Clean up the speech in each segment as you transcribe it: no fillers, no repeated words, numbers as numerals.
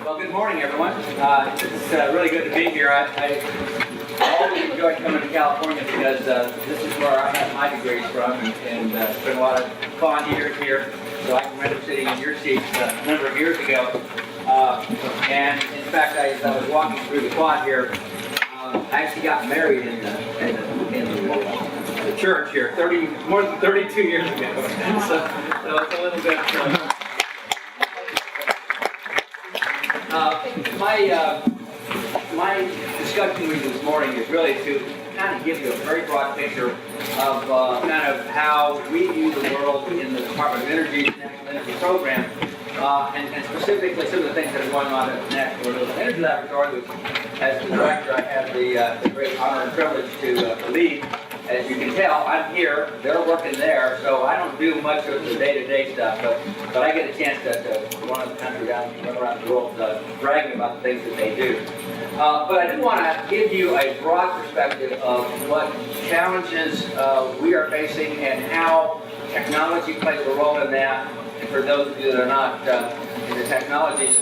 Well, good morning, everyone. It's really good to be here. I always enjoy coming to California because this is where I have my degrees from, and spent a lot of fun years here. So I can remember sitting in your seats a number of years ago. And in fact, as I was walking through the quad here, I actually got married in the church here more than 32 years ago. So it's a little bit. My discussion with you this morning is really to kind of give you a very broad picture of kind of how we view the world in the Department of Energy's National Energy Program, and specifically some of the things that are going on at the National Renewable Energy Laboratory, which, as the director, I have the great honor and privilege to lead. As you can tell, I'm here, they're working there, so I don't do much of the day-to-day stuff, but I get a chance to run the country run around the world bragging about the things that they do. But I do want to give you a broad perspective of what challenges we are facing and how technology plays a role in that. And for those of you that are not in the technology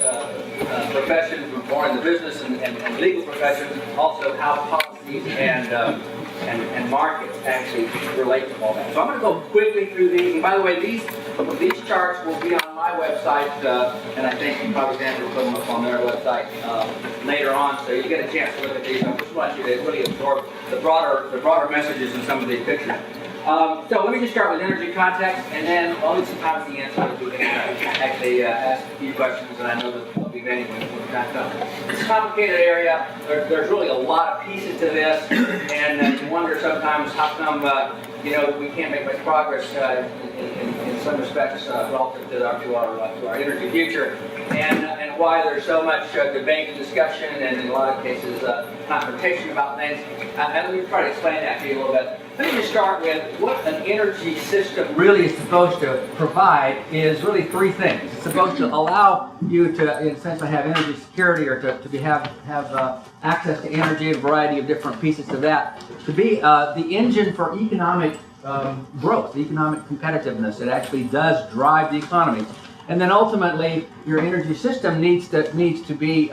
profession, more in the business and legal profession, also how policies and markets actually relate to all that. So I'm going to go quickly through these. And by the way, these charts will be on my website, and I think probably Dan will put them up on their website later on, so you get a chance to look at these. I just want you to really absorb the broader messages in some of these pictures. So let me just start with energy context, and then I'll leave some time at the end so that we can actually ask a few questions, and I know that there'll be many when that's done. It's a complicated area. There's really a lot of pieces to this, and you wonder sometimes how come we can't make much progress in some respects relative to our energy future, and why there's so much debate and discussion, and in a lot of cases confrontation about things. And let me try to explain that to you a little bit. Let me just start with what an energy system really is supposed to provide is really three things. It's supposed to allow you to, in a sense, to have energy security, or to have access to energy, a variety of different pieces of that, to be the engine for economic growth, economic competitiveness. It actually does drive the economy. And then ultimately, your energy system needs to be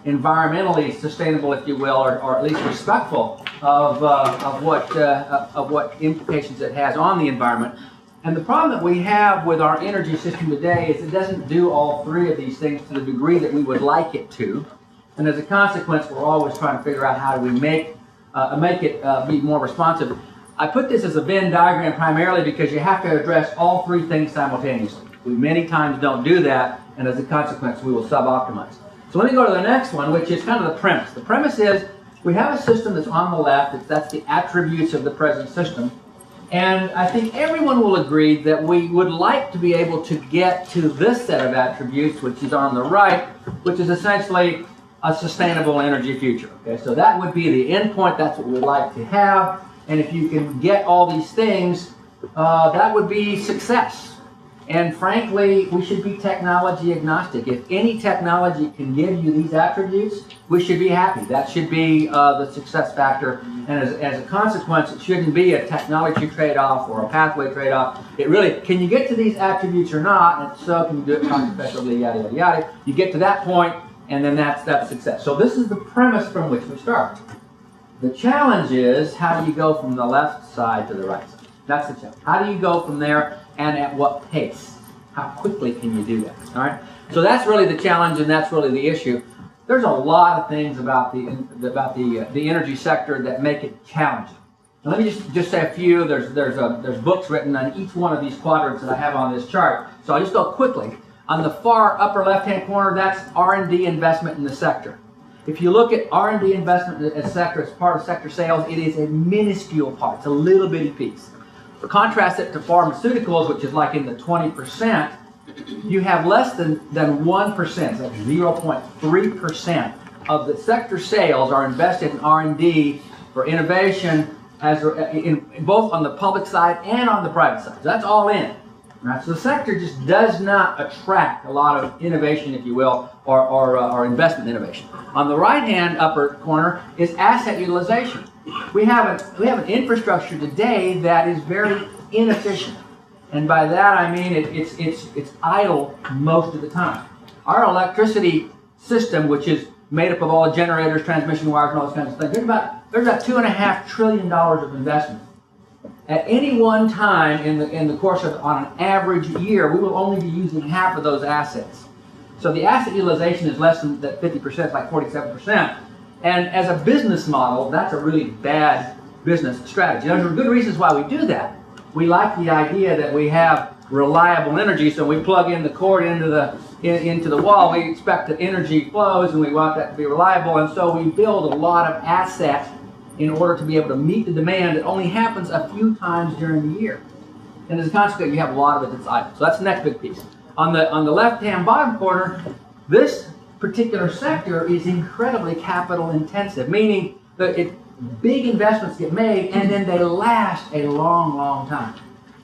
environmentally sustainable, if you will, or at least respectful of what implications it has on the environment. And the problem that we have with our energy system today is it doesn't do all three of these things to the degree that we would like it to. And as a consequence, we're always trying to figure out how do we make it be more responsive. I put this as a Venn diagram primarily because you have to address all three things simultaneously. We many times don't do that, and as a consequence, we will suboptimize. So let me go to the next one, which is kind of the premise. The premise is we have a system that's on the left. That's the attributes of the present system. And I think everyone will agree that we would like to be able to get to this set of attributes, which is on the right, which is essentially a sustainable energy future. Okay, so that would be the end point. That's what we'd like to have. And if you can get all these things, that would be success. And frankly, we should be technology agnostic. If any technology can give you these attributes, we should be happy. That should be the success factor. And as a consequence, it shouldn't be a technology trade-off or a pathway trade-off. It really, can you get to these attributes or not? And if so, can you do it cost effectively, yada, yada, yada. You get to that point, and then that's success. So this is the premise from which we start. The challenge is, how do you go from the left side to the right side? That's the challenge. How do you go from there, and at what pace? How quickly can you do that? All right. So that's really the challenge, and that's really the issue. There's a lot of things about the energy sector that make it challenging. And let me just say a few. There's books written on each one of these quadrants that I have on this chart. So I'll just go quickly. On the far upper left-hand corner, that's R&D investment in the sector. If you look at R&D investment in the sector as part of sector sales, it is a minuscule part. It's a little bitty piece. Contrast it to pharmaceuticals, which is like in the 20%, you have less than 1%, so 0.3% of the sector sales are invested in R&D for innovation, both on the public side and on the private side. So that's all in. Right? So the sector just does not attract a lot of innovation, if you will, or investment innovation. On the right-hand upper corner is asset utilization. We have an infrastructure today that is very inefficient, and by that I mean it's idle most of the time. Our electricity system, which is made up of all the generators, transmission wires, and all those kinds of things, there's about $2.5 trillion of investment. At any one time in the course of, on an average year, we will only be using half of those assets. So the asset utilization is less than that 50%, it's like 47%. And as a business model, that's a really bad business strategy. There are good reasons why we do that. We like the idea that we have reliable energy, so we plug in the cord into the wall, we expect that energy flows, and we want that to be reliable, and so we build a lot of assets in order to be able to meet the demand that only happens a few times during the year. And as a consequence, you have a lot of it that's idle. So that's the next big piece. On the left-hand bottom corner, this particular sector is incredibly capital intensive, meaning that big investments get made and then they last a long, long time.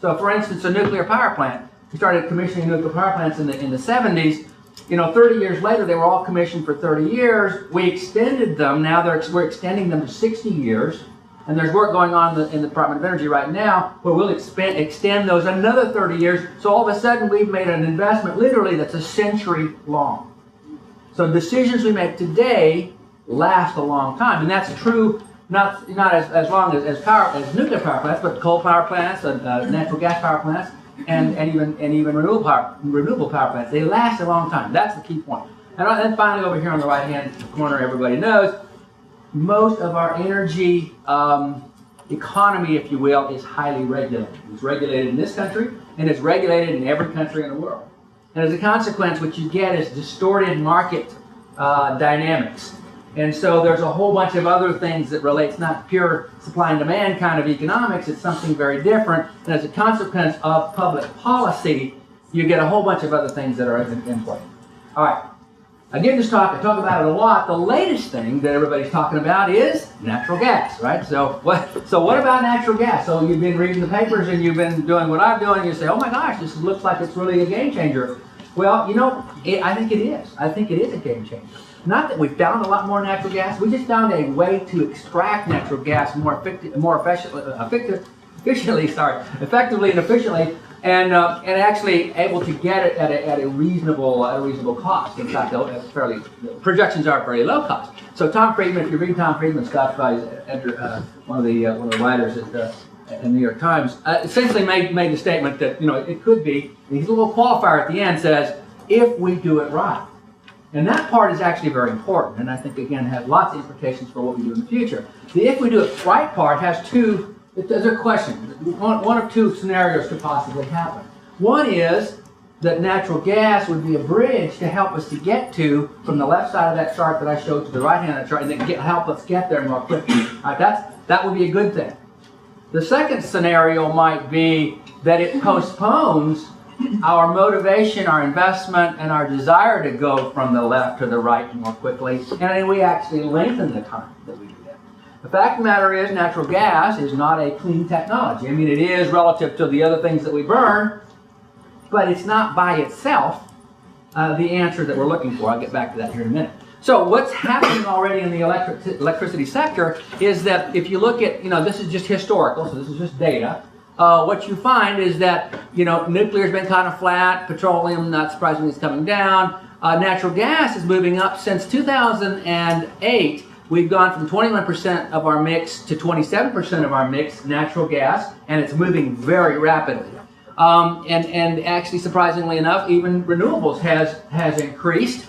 So for instance, a nuclear power plant, we started commissioning nuclear power plants in the 70s. 30 years later, they were all commissioned for 30 years. We extended them. Now we're extending them to 60 years. And there's work going on in the Department of Energy right now where we'll extend those another 30 years. So all of a sudden, we've made an investment literally that's a century long. So decisions we make today last a long time. And that's true not as long as nuclear power plants, but coal power plants, natural gas power plants, and even renewable power plants. They last a long time. That's the key point. And then finally, over here on the right-hand corner, everybody knows, most of our energy economy, if you will, is highly regulated. It's regulated in this country, and it's regulated in every country in the world. And as a consequence, what you get is distorted market dynamics. And so there's a whole bunch of other things that relates not pure supply and demand kind of economics, it's something very different. And as a consequence of public policy, you get a whole bunch of other things that are in play. All right. Again, I talk about it a lot. The latest thing that everybody's talking about is natural gas, right? So what about natural gas? So you've been reading the papers and you've been doing what I'm doing, and you say, oh my gosh, this looks like it's really a game changer. Well, I think it is. I think it is a game changer. Not that we found a lot more natural gas, we just found a way to extract natural gas effectively and efficiently, and actually able to get it at a reasonable cost. In fact, projections are very low cost. So Tom Friedman, if you read Tom Friedman's stuff, one of the writers in the New York Times, essentially made the statement that it could be. He's a little qualifier at the end, says if we do it right. And that part is actually very important, and I think, again, has lots of implications for what we do in the future. The if we do it right part has two, there's a question. One of two scenarios could possibly happen. One is that natural gas would be a bridge to help us to get to, from the left side of that chart that I showed to the right hand of that chart, and then help us get there more quickly. All right, that would be a good thing. The second scenario might be that it postpones our motivation, our investment, and our desire to go from the left to the right more quickly, and then we actually lengthen the time that we do that. The fact of the matter is, natural gas is not a clean technology. I mean, it is relative to the other things that we burn, but it's not by itself the answer that we're looking for. I'll get back to that here in a minute. So what's happening already in the electricity sector is that if you look at, this is just historical, so this is just data. What you find is that, nuclear's been kind of flat, petroleum, not surprisingly, is coming down. Natural gas is moving up. Since 2008, we've gone from 21% of our mix to 27% of our mix, natural gas, and it's moving very rapidly. And actually, surprisingly enough, even renewables has increased,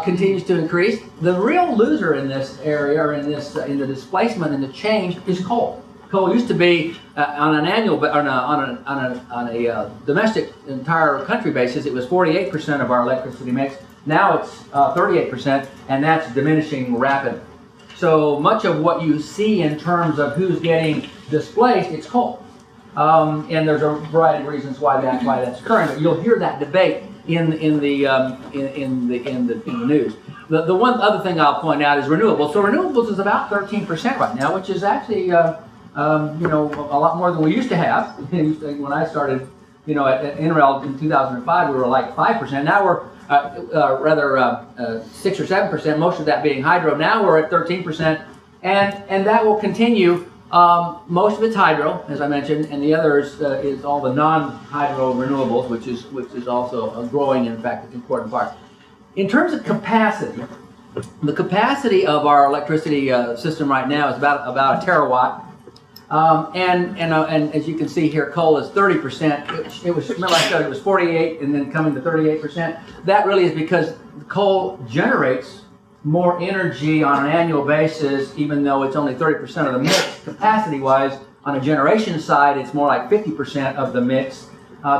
continues to increase. The real loser in this area, or in the displacement and the change, is coal. Coal used to be on a domestic entire country basis, it was 48% of our electricity mix. Now it's 38%, and that's diminishing rapidly. So much of what you see in terms of who's getting displaced, it's coal. And there's a variety of reasons why that's occurring. But you'll hear that debate in the news. The one other thing I'll point out is renewables. So renewables is about 13% right now, which is actually a lot more than we used to have. When I started, at NREL in 2005, we were like 5%. Now we're 6 or 7%. Most of that being hydro. Now we're at 13%, and that will continue. Most of it's hydro, as I mentioned, and the other is all the non-hydro renewables, which is also growing. In fact, an important part. in terms of capacity, the capacity of our electricity system right now is about a terawatt. And as you can see here, coal is 30%. It was, remember I said it was 48 and then coming to 38%. That really is because coal generates more energy on an annual basis, even though it's only 30% of the mix. Capacity-wise, on a generation side, it's more like 50% of the mix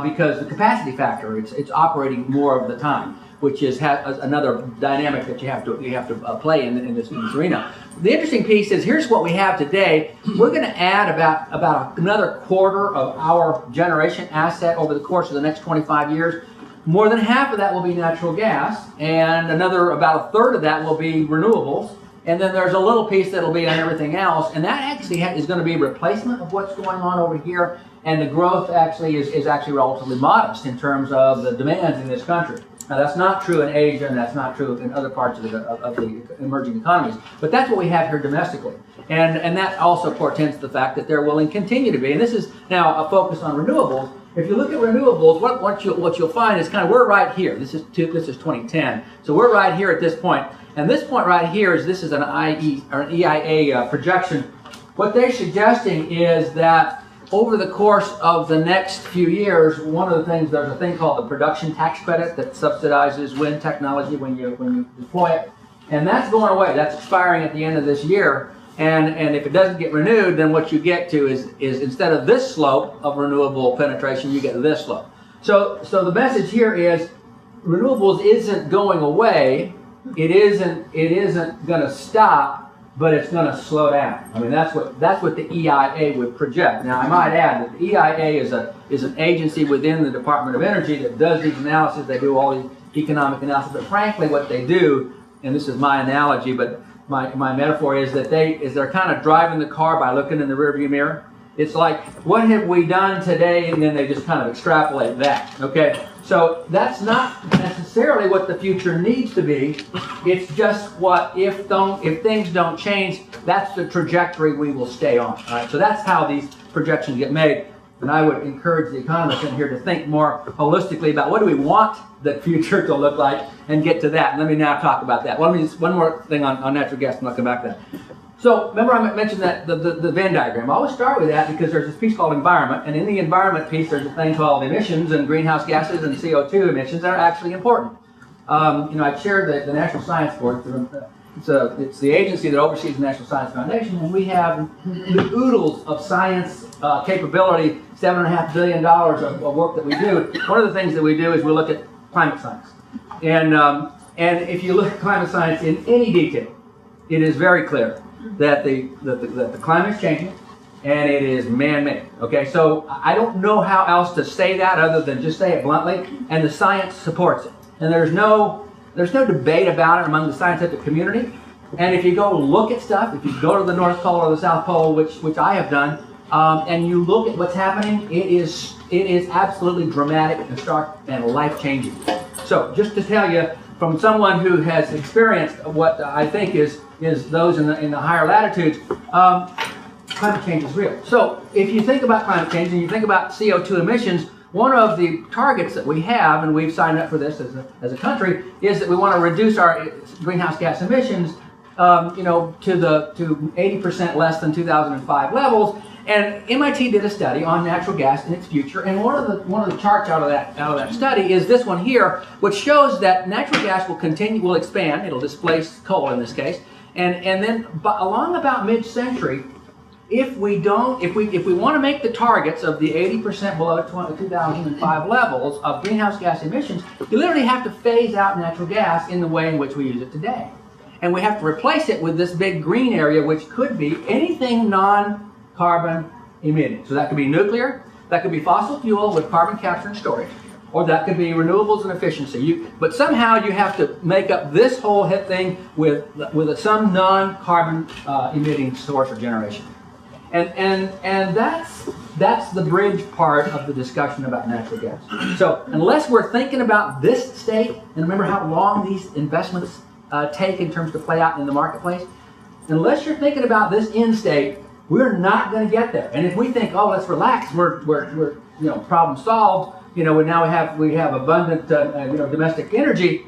because the capacity factor, it's operating more of the time, which is another dynamic that you have to play in this arena. The interesting piece is here's what we have today. We're going to add about another quarter of our generation asset over the course of the next 25 years. More than half of that will be natural gas, and about a third of that will be renewables. And then there's a little piece that'll be on everything else, and that actually is going to be a replacement of what's going on over here. And the growth actually is actually relatively modest in terms of the demands in this country. Now, that's not true in Asia, and that's not true in other parts of the emerging economies. But that's what we have here domestically. And that also portends the fact that there will continue to be, and this is now a focus on renewables. If you look at renewables, what you'll find is kind of we're right here. This is 2010. So we're right here at this point. And this point right here is this is an EIA projection. What they're suggesting is that over the course of the next few years, one of the things, there's a thing called the production tax credit that subsidizes wind technology when you deploy it. And that's going away. That's expiring at the end of this year. And if it doesn't get renewed, then what you get to is instead of this slope of renewable penetration, you get this slope. So the message here is renewables isn't going away. It isn't going to stop, but it's going to slow down. I mean, that's what the EIA would project. Now, I might add that the EIA is an agency within the Department of Energy that does these analyses. They do all these economic analysis. But frankly, what they do, and this is my analogy, but my metaphor is that they're kind of driving the car by looking in the rearview mirror. It's like, what have we done today? And then they just kind of extrapolate that. Okay, so that's not necessarily what the future needs to be. It's just what if things don't change, that's the trajectory we will stay on. All right, so that's how these projections get made. And I would encourage the economists in here to think more holistically about what do we want the future to look like and get to that. And let me now talk about that. Well, let me just one more thing on natural gas and I'll come back to that. So remember I mentioned that the Venn diagram. I always start with that because there's this piece called environment, and in the environment piece there's a thing called emissions and greenhouse gases and CO2 emissions that are actually important. I chair the National Science Board. It's the agency that oversees the National Science Foundation, and we have the oodles of science capability, $7.5 billion of work that we do. One of the things that we do is we look at climate science. And if you look at climate science in any detail, it is very clear that the climate is changing and it is man-made. Okay, so I don't know how else to say that other than just say it bluntly, and the science supports it. And there's no debate about it among the scientific community. And if you go look at stuff, if you go to the North Pole or the South Pole, which I have done, and you look at what's happening, it is absolutely dramatic and stark and life-changing. So just to tell you, from someone who has experienced what I think is those in the higher latitudes, climate change is real. So if you think about climate change and you think about CO2 emissions, one of the targets that we have, and we've signed up for this as a country, is that we want to reduce our greenhouse gas emissions, to 80% less than 2005 levels. And MIT did a study on natural gas and its future, and one of the charts out of that study is this one here, which shows that natural gas will expand. It'll displace coal in this case, and then along about mid-century, if we want to make the targets of the 80% below 2005 levels of greenhouse gas emissions, you literally have to phase out natural gas in the way in which we use it today, and we have to replace it with this big green area, which could be anything non-carbon emitting. So that could be nuclear, that could be fossil fuel with carbon capture and storage, or that could be renewables and efficiency. But somehow you have to make up this whole thing with some non-carbon emitting source or generation. And that's the bridge part of the discussion about natural gas. So unless we're thinking about this state, and remember how long these investments take in terms to play out in the marketplace, unless you're thinking about this end state, we're not going to get there. And if we think, oh, let's relax, we're problem solved. Now we have abundant domestic energy.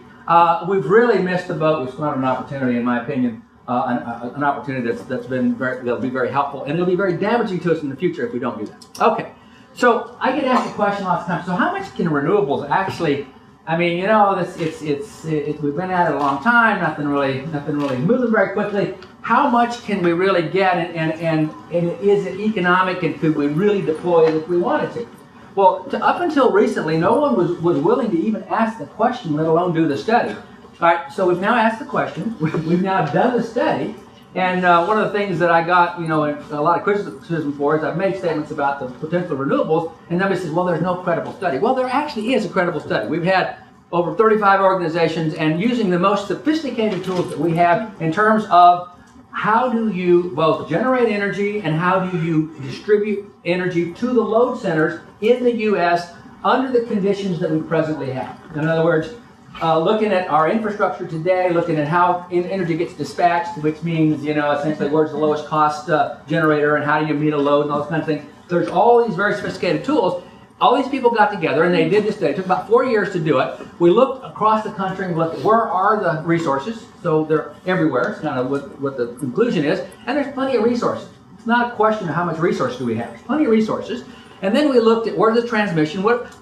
We've really missed the boat. We've squandered an opportunity, in my opinion, an opportunity that'll be very helpful, and it'll be very damaging to us in the future if we don't do that. Okay, so I get asked the question lots of times. So how much can renewables actually? I mean, you know, we've been at it a long time. Nothing really moving very quickly. How much can we really get, and is it economic, and could we really deploy it if we wanted to? Well, up until recently, no one was willing to even ask the question, let alone do the study. All right, so we've now asked the question. We've now done the study, and one of the things that I got, you know, a lot of criticism for is I've made statements about the potential of renewables, and nobody says, well, there's no credible study. Well, there actually is a credible study. We've had over 35 organizations, and using the most sophisticated tools that we have in terms of how do you both generate energy and how do you distribute energy to the load centers in the U.S. under the conditions that we presently have. In other words, looking at our infrastructure today, looking at how energy gets dispatched, which means, you know, essentially where's the lowest cost generator and how do you meet a load and all those kinds of things. There's all these very sophisticated tools. All these people got together and they did this study. It took about 4 years to do it. We looked across the country and looked at where are the resources. So they're everywhere. It's kind of what the conclusion is. And there's plenty of resources. It's not a question of how much resource do we have. There's plenty of resources. And then we looked at where's the transmission. What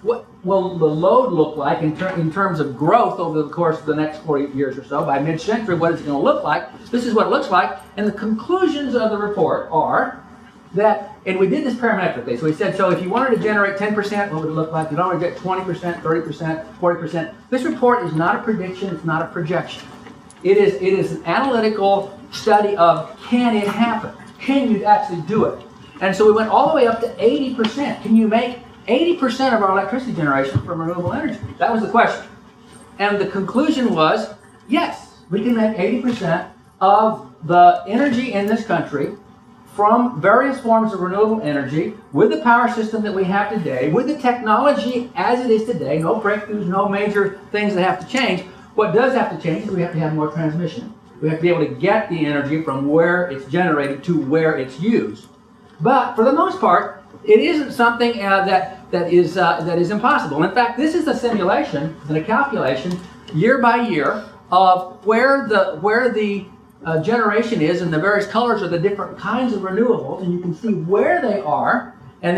will the load look like in terms of growth over the course of the next 40 years or so? By mid-century, what is it going to look like? This is what it looks like. And the conclusions of the report are that, and we did this parametrically, so we said, so if you wanted to generate 10%, what would it look like? You'd only get 20%, 30%, 40%. This report is not a prediction, it's not a projection. It is an analytical study of, can it happen? Can you actually do it? And so we went all the way up to 80%. Can you make 80% of our electricity generation from renewable energy? That was the question. And the conclusion was, yes, we can make 80% of the energy in this country from various forms of renewable energy with the power system that we have today, with the technology as it is today, no breakthroughs, no major things that have to change. What does have to change is we have to have more transmission. We have to be able to get the energy from where it's generated to where it's used. But for the most part, it isn't something that is impossible. In fact, this is a simulation and a calculation year by year of where the generation is, and the various colors are the different kinds of renewables, and you can see where they are. And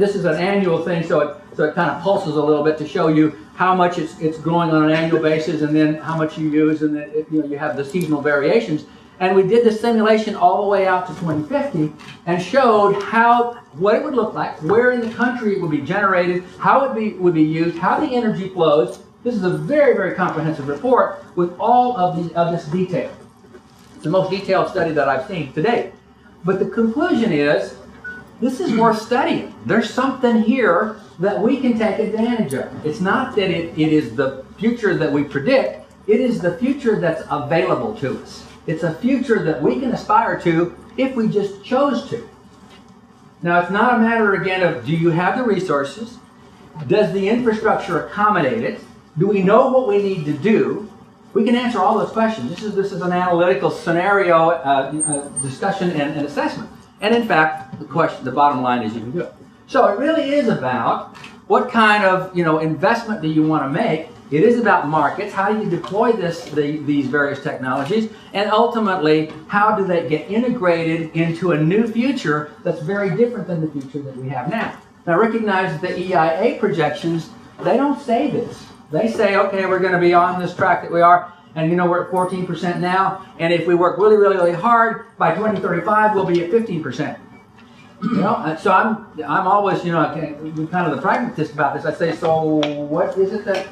this is an annual thing, so it kind of pulses a little bit to show you how much it's growing on an annual basis, and then how much you use, and then you have the seasonal variations. And we did this simulation all the way out to 2050, and showed what it would look like, where in the country it would be generated, how it would be used, how the energy flows. This is a very, very comprehensive report with all of this detail. It's the most detailed study that I've seen to date. But the conclusion is, this is worth studying. There's something here that we can take advantage of. It's not that it is the future that we predict, it is the future that's available to us. It's a future that we can aspire to if we just chose to. Now, it's not a matter, again, of do you have the resources? Does the infrastructure accommodate it? Do we know what we need to do? We can answer all those questions. This is an analytical scenario discussion and assessment. And in fact, the bottom line is you can do it. So it really is about what kind of investment do you want to make. It is about markets. How do you deploy these various technologies? And ultimately, how do they get integrated into a new future that's very different than the future that we have now? Now recognize that the EIA projections, they don't say this. They say, okay, we're going to be on this track that we are, and we're at 14% now, and if we work really, really, really hard, by 2035 we'll be at 15%. So I'm always, kind of the pragmatist about this. I say, so what is it that,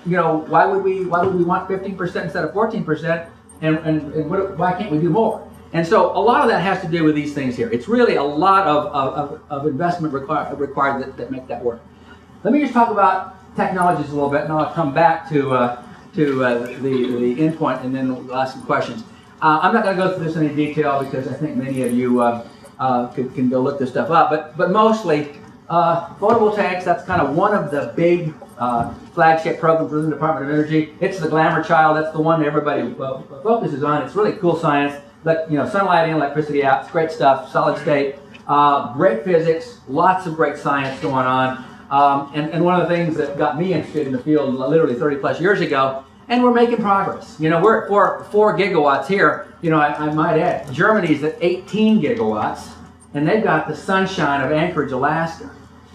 why would we want 15% instead of 14%, and why can't we do more? And so a lot of that has to do with these things here. It's really a lot of investment required that make that work. Let me just talk about technologies a little bit, and I'll come back to the endpoint, and then we'll ask some questions. I'm not going to go through this in any detail because I think many of you can go look this stuff up. But mostly, photovoltaics, that's kind of one of the big flagship programs within the Department of Energy. It's the glamour child. That's the one that everybody focuses on. It's really cool science. But sunlight in, electricity out. It's great stuff. Solid state. Great physics. Lots of great science going on. And one of the things that got me interested in the field literally 30 plus years ago, And we're making progress. You know, we're at 4 gigawatts here. You know, I might add, Germany's at 18 gigawatts, and they've got the sunshine of Anchorage, Alaska.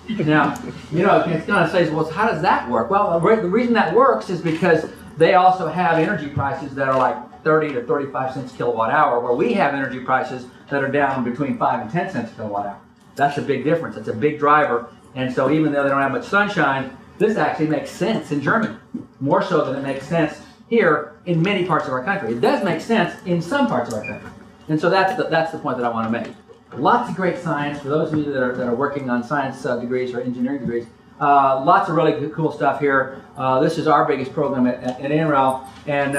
Now, you know, it's going to say, well, how does that work? Well, the reason that works is because they also have energy prices that are like 30 to 35 cents kilowatt hour, where we have energy prices that are down between 5 and 10 cents kilowatt hour. That's a big difference. It's a big driver. And so even though they don't have much sunshine, this actually makes sense in Germany, more so than it makes sense here in many parts of our country. It does make sense in some parts of our country. And so that's the point that I want to make. Lots of great science for those of you that are working on science degrees or engineering degrees. Lots of really cool stuff here. This is our biggest program at NREL, and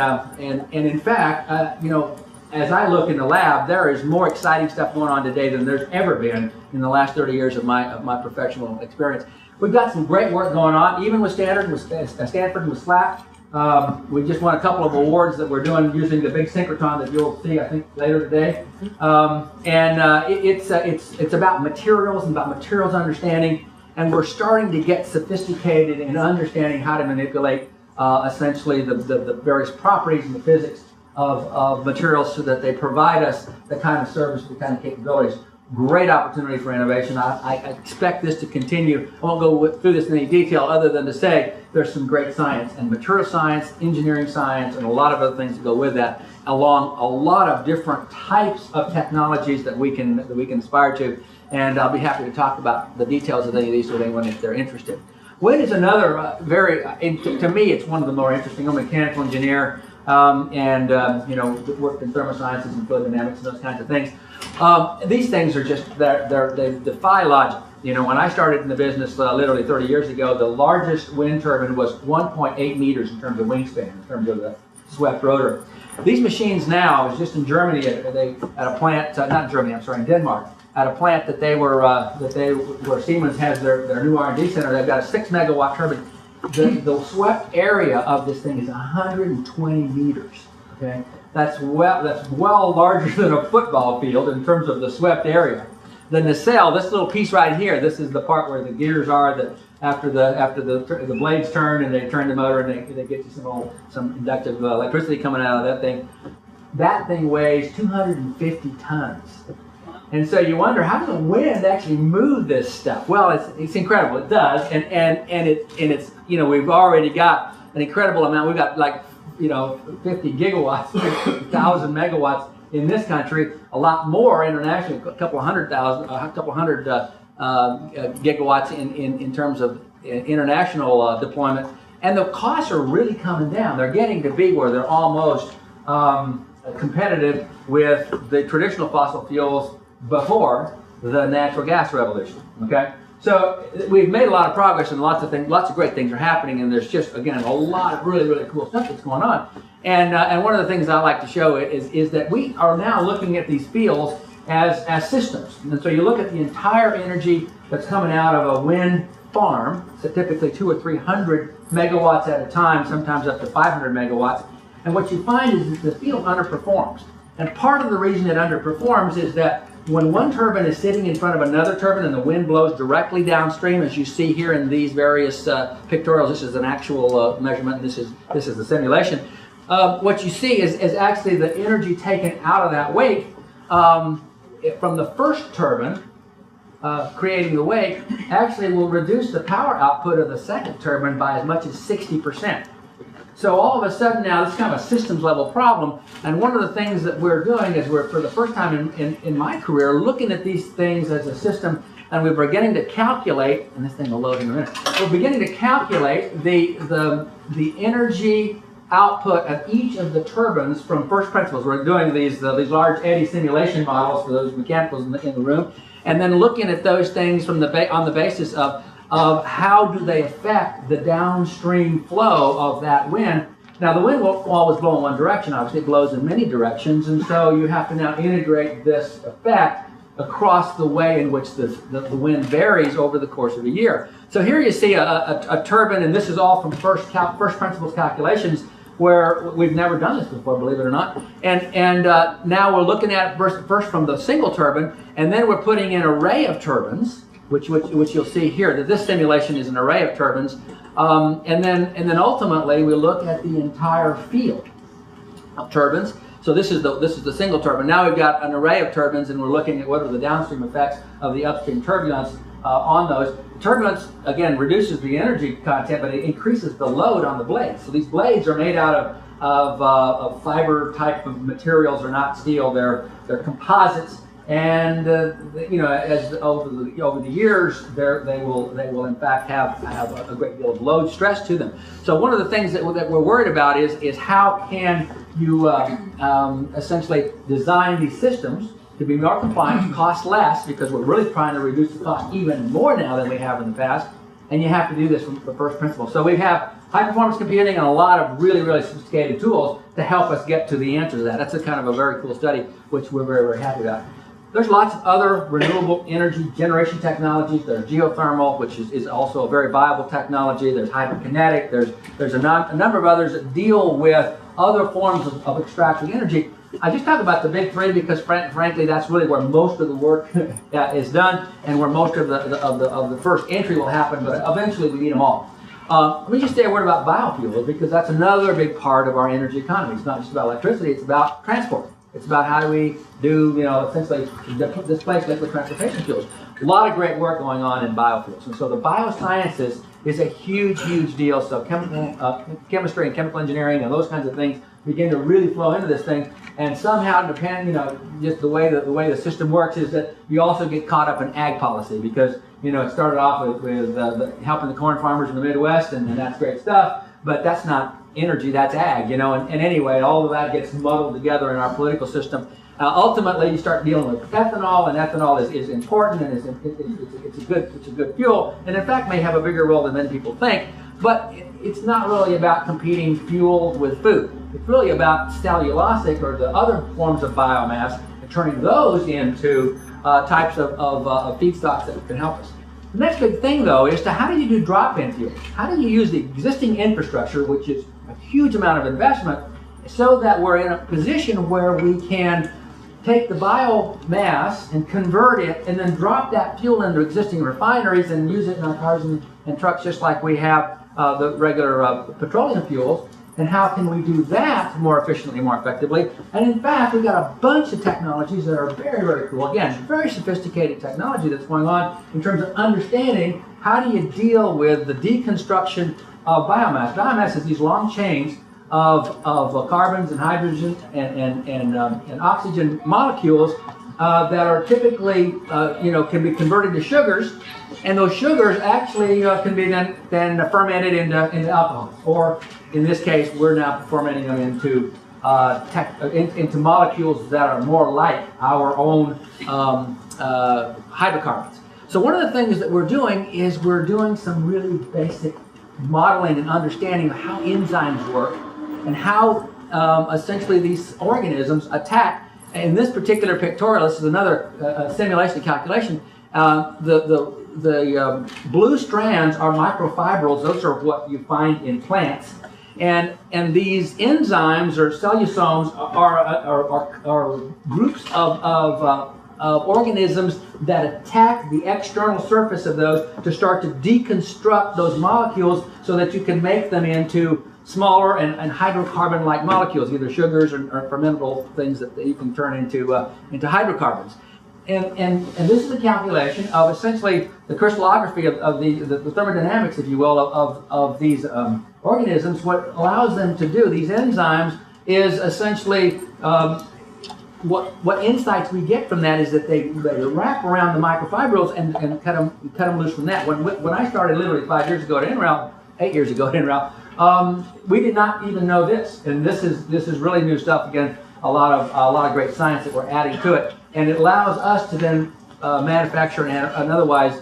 in fact, you know, as I look in the lab, there is more exciting stuff going on today than there's ever been in the last 30 years of my professional experience. We've got some great work going on, even with Stanford and with SLAC. We just won a couple of awards that we're doing using the big synchrotron that you'll see, I think, later today. It's about materials and about materials understanding, and we're starting to get sophisticated in understanding how to manipulate essentially the various properties and the physics of materials so that they provide us the kind of service, the kind of capabilities. Great opportunity for innovation. I expect this to continue. I won't go through this in any detail other than to say there's some great science and material science, engineering science, and a lot of other things that go with that, along a lot of different types of technologies that we can aspire to. And I'll be happy to talk about the details of any of these with anyone if they're interested. Wind is another to me, it's one of the more interesting. I'm a mechanical engineer you know, worked in thermosciences and fluid dynamics and those kinds of things. These things are just, they defy logic. You know, when I started in the business literally 30 years ago, the largest wind turbine was 1.8 meters in terms of wingspan, in terms of the swept rotor. These machines now, I was just in Germany at a plant, not in Germany, I'm sorry, in Denmark, at a plant that where Siemens has their new R&D center. They've got a 6 megawatt turbine. The swept area of this thing is 120 meters. Okay, that's well larger than a football field in terms of the swept area. The nacelle, this little piece right here, this is the part where the gears are that after the blades turn and they turn the motor and they get you some inductive electricity coming out of that thing. That thing weighs 250 tons. And so you wonder, how does the wind actually move this stuff? Well, it's incredible. It does, and it's, you know, we've already got an incredible amount. We've got like, you know, 50 gigawatts, 1,000 megawatts in this country. A lot more internationally, a couple hundred gigawatts in terms of international deployment. And the costs are really coming down. They're getting to be where they're almost competitive with the traditional fossil fuels before the natural gas revolution. Okay, so we've made a lot of progress and lots of great things are happening, and there's just, again, a lot of really cool stuff that's going on. And one of the things I like to show is that we are now looking at these fields as systems. And so you look at the entire energy that's coming out of a wind farm, so typically 200 or 300 megawatts at a time, sometimes up to 500 megawatts. And what you find is that the field underperforms. And part of the reason it underperforms is that when one turbine is sitting in front of another turbine and the wind blows directly downstream, as you see here in these various pictorials, this is an actual measurement, this is the simulation. What you see is actually the energy taken out of that wake from the first turbine, creating the wake, actually will reduce the power output of the second turbine by as much as 60%. So all of a sudden now, this is kind of a systems level problem, and one of the things that we're doing is we're, for the first time in my career, looking at these things as a system, and we're beginning to calculate, and this thing will load in a minute, we're beginning to calculate the energy output of each of the turbines from first principles. We're doing these large eddy simulation models for those mechanicals in the room, and then looking at those things on the basis of how do they affect the downstream flow of that wind. Now, the wind won't always blow in one direction. Obviously, it blows in many directions, and so you have to now integrate this effect across the way in which the wind varies over the course of a year. So here you see a turbine, and this is all from first principles calculations, where we've never done this before, believe it or not. And now we're looking at first from the single turbine, and then we're putting in an array of turbines, which you'll see here, that this simulation is an array of turbines And then ultimately we look at the entire field of turbines. So this is the single turbine. Now we've got an array of turbines, and we're looking at what are the downstream effects of the upstream turbulence on those. Turbulence, again, reduces the energy content, but it increases the load on the blades. So these blades are made out of fiber type of materials. They're not steel. They're composites. And as over the years, they will in fact have a great deal of load stress to them. So one of the things that we're worried about is how can you essentially design these systems to be more compliant, cost less, because we're really trying to reduce the cost even more now than we have in the past. And you have to do this from the first principle. So we have high performance computing and a lot of really, really sophisticated tools to help us get to the answer to that. That's a kind of a very cool study, which we're very, very happy about. There's lots of other renewable energy generation technologies. There's geothermal, which is also a very viable technology. There's hydrokinetic. There's a number of others that deal with other forms of extracting energy. I just talk about the big three because, frankly, that's really where most of the work is done and where most of the first entry will happen. But eventually, we need them all. Let me just say a word about biofuels, because that's another big part of our energy economy. It's not just about electricity; it's about transport. It's about how do we do, essentially displace liquid transportation fuels. A lot of great work going on in biofuels. And so the biosciences is a huge, huge deal. So chemistry and chemical engineering and those kinds of things begin to really flow into this thing. And somehow, just the way the system works is that you also get caught up in ag policy, because, it started off with helping the corn farmers in the Midwest, and that's great stuff. But that's not energy, that's ag, and anyway, all of that gets muddled together in our political system. Ultimately, you start dealing with ethanol, and ethanol is important, and it's a good fuel, and in fact may have a bigger role than many people think. But it's not really about competing fuel with food. It's really about cellulosic or the other forms of biomass and turning those into types of feedstocks that can help us. The next big thing, though, is how do you do drop-in fuel? How do you use the existing infrastructure, which is a huge amount of investment, so that we're in a position where we can take the biomass and convert it and then drop that fuel into existing refineries and use it in our cars and trucks just like we have the regular petroleum fuels. And how can we do that more efficiently, more effectively? And in fact, we've got a bunch of technologies that are very, very cool. Again, very sophisticated technology that's going on in terms of understanding how do you deal with the deconstruction of biomass. Biomass is these long chains of carbons and hydrogen and oxygen molecules that are typically, can be converted to sugars, and those sugars actually can be then fermented into alcohol. Or in this case, we're now fermenting them into molecules that are more like our own hydrocarbons. So one of the things that we're doing is we're doing some really basic modeling and understanding of how enzymes work and how essentially these organisms attack. In this particular pictorial, this is another simulation calculation. The blue strands are microfibrils. Those are what you find in plants. And these enzymes or cellulosomes are groups of organisms that attack the external surface of those to start to deconstruct those molecules so that you can make them into smaller and hydrocarbon-like molecules, either sugars or fermentable things that you can turn into hydrocarbons. And this is a calculation of essentially the crystallography of the thermodynamics, if you will, of these organisms. What allows them to do, these enzymes, is essentially what insights we get from that is that they wrap around the microfibrils and cut them loose from that. When I started literally 8 years ago at NREL, we did not even know this, and this is really new stuff. Again, a lot of great science that we're adding to it, and it allows us to then manufacture and otherwise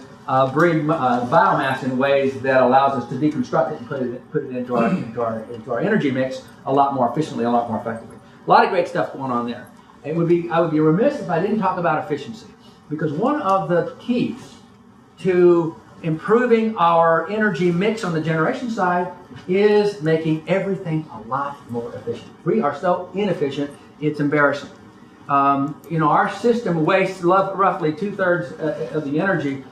bring biomass in ways that allows us to deconstruct it and put it into our energy mix a lot more efficiently, a lot more effectively. A lot of great stuff going on there. I would be remiss if I didn't talk about efficiency, because one of the keys to improving our energy mix on the generation side is making everything a lot more efficient. We are so inefficient, it's embarrassing. Our system wastes roughly 2/3 of the energy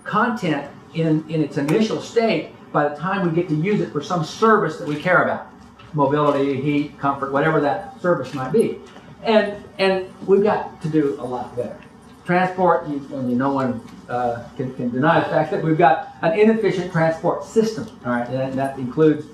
content in its initial state by the time we get to use it for some service that we care about. Mobility, heat, comfort, whatever that service might be. And we've got to do a lot better. Transport, no one can deny the fact that we've got an inefficient transport system. All right, and that includes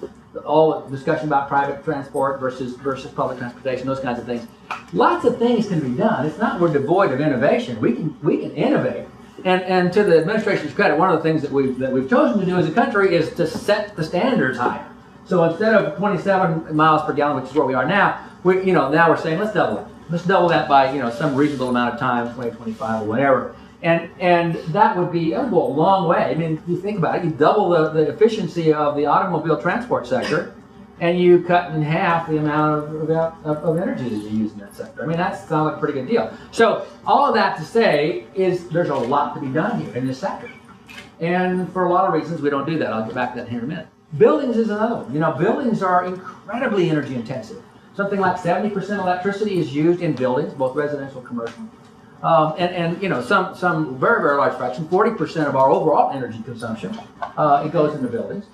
all the discussion about private transport versus public transportation, those kinds of things. Lots of things can be done. It's not we're devoid of innovation. We can innovate. And to the administration's credit, one of the things that we've chosen to do as a country is to set the standards higher. So instead of 27 miles per gallon, which is where we are now, now we're saying let's double it. Let's double that by some reasonable amount of time, 2025 or whatever. And that would go a long way. I mean, if you think about it, you double the efficiency of the automobile transport sector, and you cut in half the amount of energy that you use in that sector. I mean, that sounds like a pretty good deal. So all of that to say is there's a lot to be done here in this sector. And for a lot of reasons, we don't do that. I'll get back to that here in a minute. Buildings is another one. Buildings are incredibly energy intensive. Something like 70% electricity is used in buildings, both residential and commercial. Some very, very large fraction, 40% of our overall energy consumption, it goes into buildings.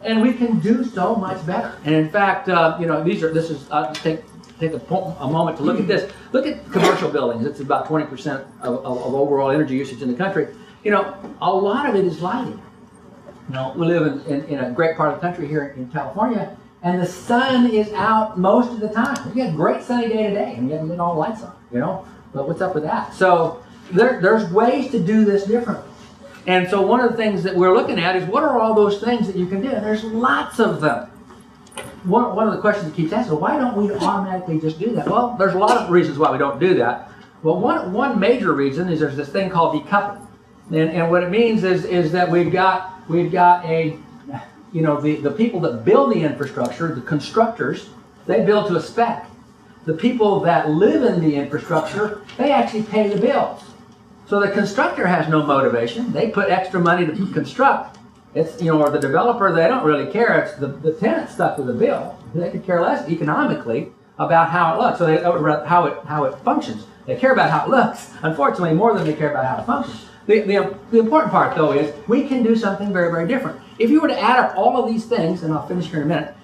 And we can do so much better. And in fact, take a moment to look at this. Look at commercial buildings. It's about 20% of overall energy usage in the country. A lot of it is lighting. We live in a great part of the country here in California, and the sun is out most of the time. We get a great sunny day today, and we haven't all the lights on, But what's up with that? So there's ways to do this differently. And so one of the things that we're looking at is what are all those things that you can do? And there's lots of them. One of the questions that keeps asking, why don't we automatically just do that? Well, there's a lot of reasons why we don't do that. Well, one major reason is there's this thing called decoupling. And what it means is that we've got the people that build the infrastructure, the constructors, they build to a spec. The people that live in the infrastructure, they actually pay the bills. So the constructor has no motivation. They put extra money to construct. It's, or the developer, they don't really care. It's the tenant stuck with the bill. They could care less economically about how it looks, how it functions. They care about how it looks, unfortunately, more than they care about how it functions. The important part, though, is we can do something very, very different. If you were to add up all of these things, and I'll finish here in a minute,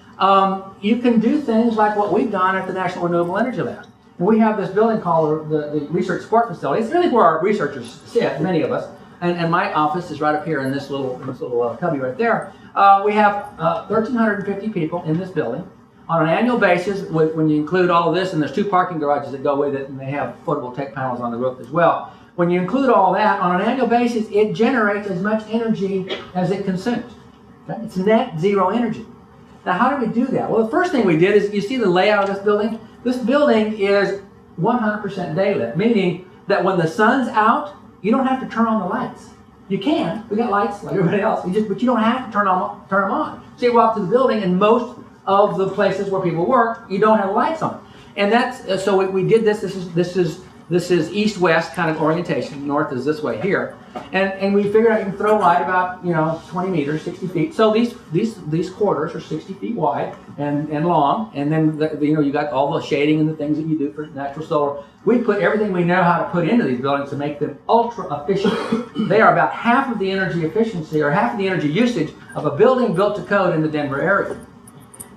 you can do things like what we've done at the National Renewable Energy Lab. And we have this building called the Research Support Facility. It's really where our researchers sit, many of us. And my office is right up here in this little cubby right there. We have 1,350 people in this building. On an annual basis, when you include all of this, and there's 2 parking garages that go with it, and they have photovoltaic panels on the roof as well. When you include all that, on an annual basis, it generates as much energy as it consumes. Okay? It's net zero energy. Now, how do we do that? Well, the first thing we did is, you see the layout of this building? This building is 100% daylit, meaning that when the sun's out, you don't have to turn on the lights. You can. We got lights like everybody else, but you don't have to turn them on. So you walk to the building, and most of the places where people work, you don't have lights on. And that's so we did this. This is east-west kind of orientation. North is this way here, and we figured out you can throw light about 20 meters, 60 feet. So these quarters are 60 feet wide and long, and then you got all the shading and the things that you do for natural solar. We put everything we know how to put into these buildings to make them ultra efficient. They are about half of the energy efficiency or half of the energy usage of a building built to code in the Denver area.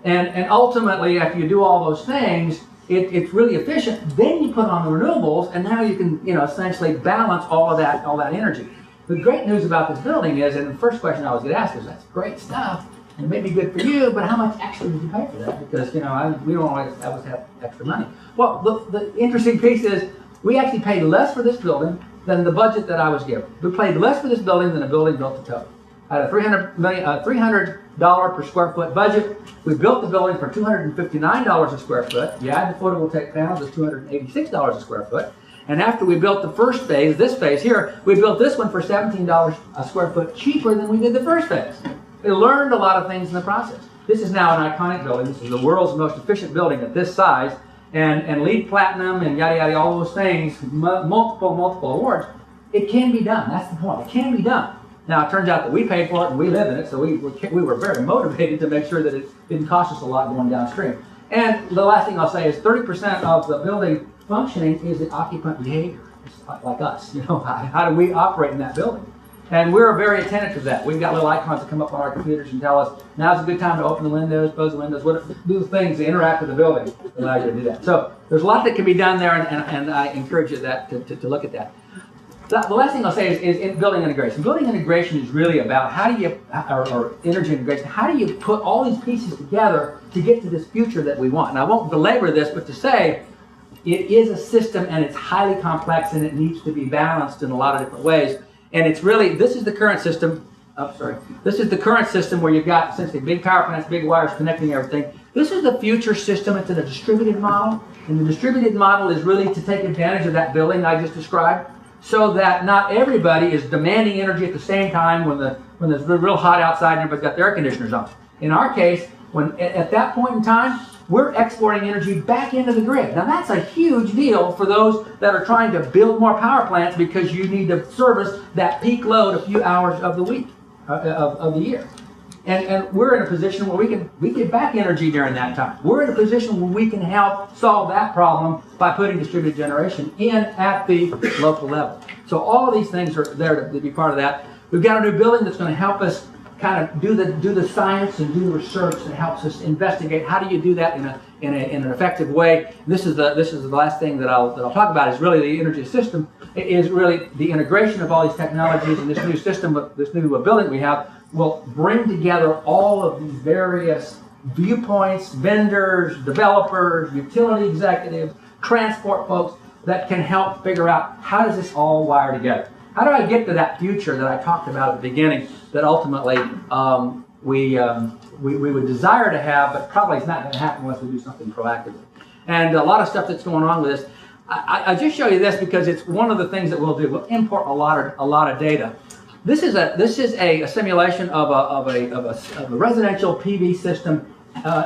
And ultimately, after you do all those things, it's really efficient. Then you put on the renewables, and now you can essentially balance all of that energy. The great news about this building is, and the first question I always get asked is, that's great stuff, and it may be good for you, but how much extra did you pay for that? Because we don't always have extra money. Well, the interesting piece is we actually paid less for this building than the budget that I was given. We paid less for this building than a building built to code. I had a $300 per square foot budget. We built the building for $259 a square foot. You add the photovoltaic panels, it's $286 a square foot. And after we built the first phase, this phase here, we built this one for $17 a square foot cheaper than we did the first phase. We learned a lot of things in the process. This is now an iconic building. This is the world's most efficient building at this size. And LEED Platinum and yada yada, all those things, multiple awards. It can be done. That's the point. It can be done. Now, it turns out that we paid for it and we live in it, so we were very motivated to make sure that it didn't cost us a lot going downstream. And the last thing I'll say is 30% of the building functioning is the occupant behavior. It's like us, how do we operate in that building? And we're very attentive to that. We've got little icons that come up on our computers and tell us, now's a good time to open the windows, close the windows, do the things to interact with the building that allow you to do that. So there's a lot that can be done there, and I encourage you to look at that. The last thing I'll say is in building integration. Building integration is really about how do you, or energy integration, how do you put all these pieces together to get to this future that we want? And I won't belabor this, but to say it is a system and it's highly complex and it needs to be balanced in a lot of different ways. And it's really, this is the current system, this is the current system where you've got essentially big power plants, big wires connecting everything. This is the future system. It's in a distributed model. And the distributed model is really to take advantage of that building I just described, so that not everybody is demanding energy at the same time when it's real hot outside and everybody's got their air conditioners on. In our case, when at that point in time, we're exporting energy back into the grid. Now that's a huge deal for those that are trying to build more power plants because you need to service that peak load a few hours of the week, of the year. And we're in a position where we get back energy during that time. We're in a position where we can help solve that problem by putting distributed generation in at the local level. So all of these things are there to be part of that. We've got a new building that's going to help us kind of do the science and do the research that helps us investigate how do you do that in an effective way. This is the last thing that I'll talk about is really the energy system. It is really the integration of all these technologies, and this new system, this new building we have will bring together all of these various viewpoints, vendors, developers, utility executives, transport folks that can help figure out how does this all wire together. How do I get to that future that I talked about at the beginning that ultimately we would desire to have, but probably it's not going to happen unless we do something proactively. And a lot of stuff that's going on with this. I just show you this because it's one of the things that we'll do. We'll import a lot of data. This is a simulation of a residential PV system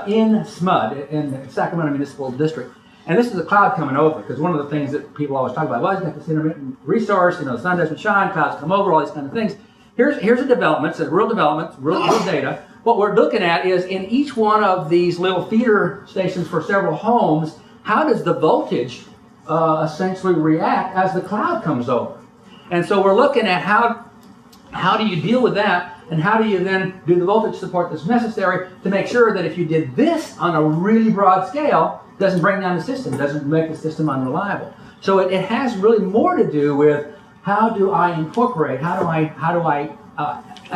in SMUD, in the Sacramento Municipal District. And this is a cloud coming over, because one of the things that people always talk about, well, you've got this intermittent resource, the sun doesn't shine, clouds come over, all these kind of things. Here's a development, it's a real development, real data. What we're looking at is in each one of these little feeder stations for several homes, how does the voltage essentially react as the cloud comes over? And so we're looking at how do you deal with that, and how do you then do the voltage support that's necessary to make sure that if you did this on a really broad scale, it doesn't bring down the system, doesn't make the system unreliable. So it has really more to do with how do I incorporate, how do I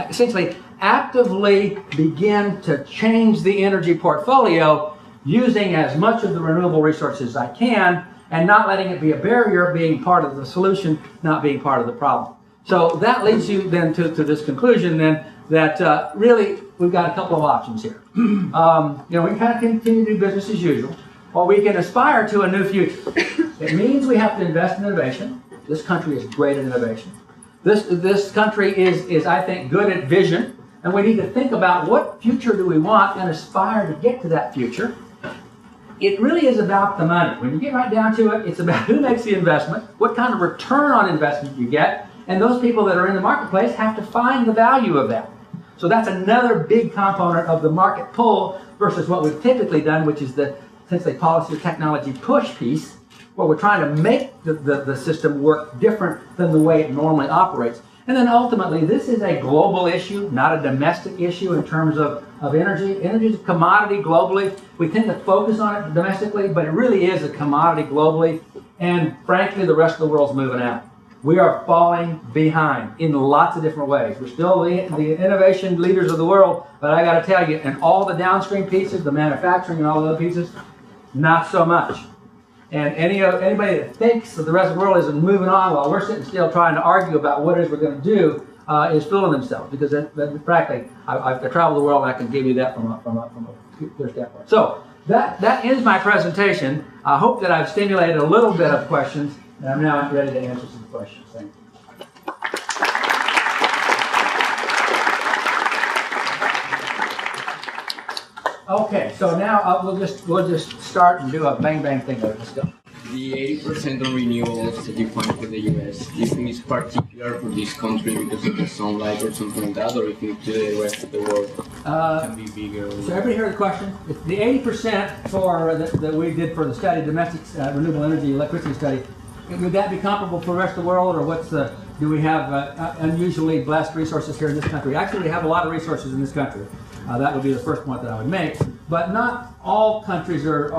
essentially actively begin to change the energy portfolio using as much of the renewable resources as I can, and not letting it be a barrier, being part of the solution, not being part of the problem. So that leads you then to this conclusion then that really we've got a couple of options here. We can kind of continue to do business as usual, or we can aspire to a new future. It means we have to invest in innovation. This country is great at innovation. This country is I think good at vision, and we need to think about what future do we want and aspire to get to that future. It really is about the money. When you get right down to it, it's about who makes the investment, what kind of return on investment you get, and those people that are in the marketplace have to find the value of that. So that's another big component of the market pull versus what we've typically done, which is the essentially policy or technology push piece, where we're trying to make the system work different than the way it normally operates. And then ultimately, this is a global issue, not a domestic issue in terms of energy. Energy is a commodity globally. We tend to focus on it domestically, but it really is a commodity globally. And frankly, the rest of the world's moving out. We are falling behind in lots of different ways. We're still the innovation leaders of the world, but I got to tell you, in all the downstream pieces, the manufacturing and all the other pieces, not so much. And anybody that thinks that the rest of the world isn't moving on while we're sitting still trying to argue about what it is we're going to do is fooling themselves. Because frankly, I travel the world and I can give you that from a clear standpoint. So that ends my presentation. I hope that I've stimulated a little bit of questions, and I'm now ready to answer some questions. Thank you. Okay, so now we'll just start and do a bang thing. Let's go. The 80% of renewables that you find for the US, do you think is particular for this country because of the sunlight or something like that, or do you think the rest of the world can be bigger? So everybody heard the question? The 80% for that we did for the study, domestic renewable energy electricity study, would that be comparable for the rest of the world, or what's the do we have unusually blessed resources here in this country? Actually, we have a lot of resources in this country. That would be the first point that I would make. But not all countries are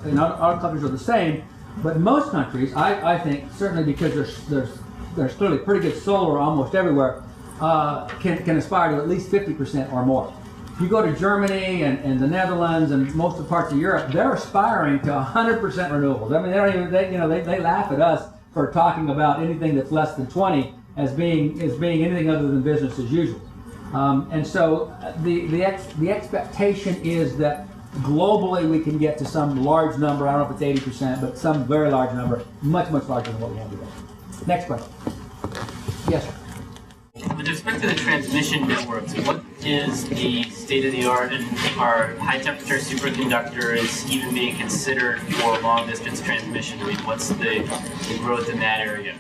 not all countries are the same. But most countries, I think, certainly because there's clearly pretty good solar almost everywhere, can aspire to at least 50% or more. If you go to Germany and the Netherlands and most of the parts of Europe, they're aspiring to 100% renewables. I mean, they don't even they laugh at us for talking about anything that's less than 20 as being anything other than business as usual. And so the expectation is that globally we can get to some large number. I don't know if it's 80%, but some very large number, much larger than what we have today. Next question. Yes, sir. With respect to the transmission networks, what is the state of the art, and are high temperature superconductors even being considered for long distance transmission? I mean, what's the growth in that area?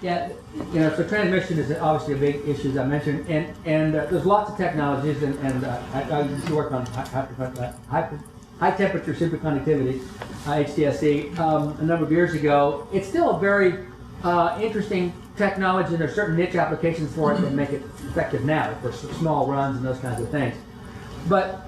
Yeah, so transmission is obviously a big issue, as I mentioned, and there's lots of technologies, and I used to work on high temperature superconductivity, HTSC, a number of years ago. It's still a very interesting technology, and there's certain niche applications for it that make it effective now for small runs and those kinds of things. But